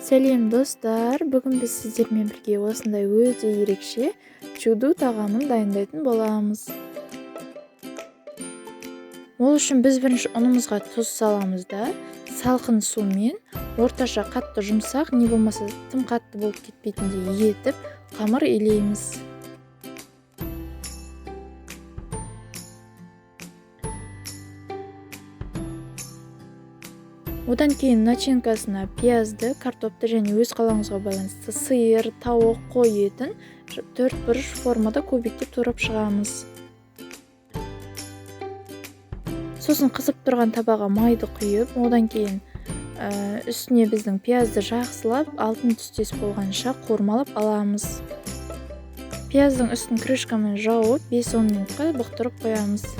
Сәлем достар, бүгін біз сіздермен бірге осындай өте ерекше чуду тағамын дайындайтын боламыз. Ол үшін біз бірінші ұнымызға тұз саламыз да, салқын сумен орташа қатты жұмсақ, не болмаса тым қатты болып кетпейтіндей етіп қамыр илейміз. Одан кейін начинкасына пиязды, картопты және өз қалауыңызға байланысты сиыр, тауық, қой етін 4 бұрыш формада көбіктеп турап шығамыз. Сосын қызып тұрған табаға майды құйып, одан кейін үстіне біздің пиязды жақсылап, алтын түстес болғанша қуырмалап аламыз. Пияздың үстін крышкамен жауып 5-10 минутқа бұқтырып қоямыз.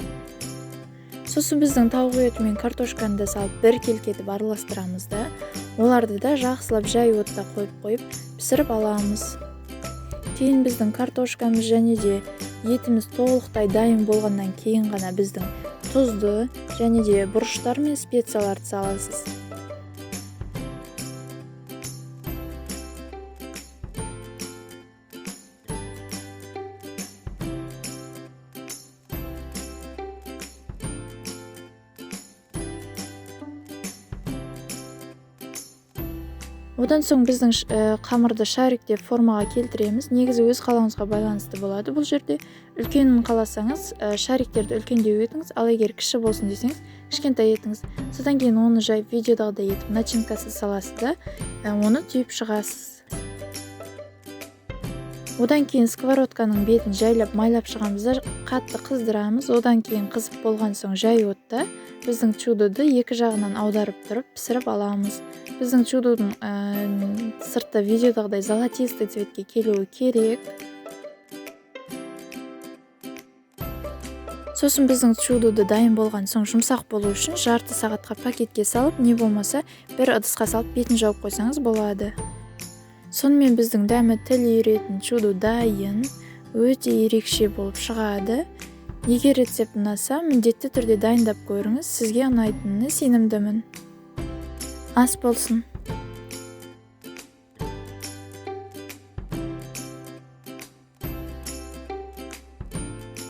Сосын біздің тауық еті мен картошканы да салып бір келкетіп араластырамыз да, оларды да жақсылап жай отта қойып пісіріп аламыз. Кейін біздің картошкамыз және де етіміз толықтай дайын болғаннан кейін ғана біздің тұзды және де бұрыштар мен специяларды саласыз. Одан соң біздің қамырды шариктеп формаға келтіреміз. Негізі өз қалауыңызға байланысты болады. Бұл жерде үлкенін қаласаңыз, шариктерді үлкендеу етіңіз, ал егер кіші болсын десеңіз, кішкентай етіңіз. Содан кейін оны жайып видеодағыдай етіп начинкасы саласыз да, оны түйіп шығасыз. Одан кейін сковородканың бетін жайлап майлап шығамыз да, қатты қыздырамыз. Одан кейін қызып болған соң жай отта біздің чудоды екі жағынан аударып тұрып пісіріп аламыз. Біздің чудудың сыртта видеодағыдай золотистый цветке келуі керек. Сосын біздің чудуды дайын болған соң жұмсақ болу үшін жарты сағатқа пакетке салып, не болмаса бір ыдысқа салып бетін жауып қойсаңыз болады. Сонымен біздің дәмі тіл үйіретін чуду дайын, өте ерекше болып шығады. Егер рецепт ұнаса, міндетті түрде дайындап көріңіз, сізге ұнайтынына сенімдімін. Ас болсын.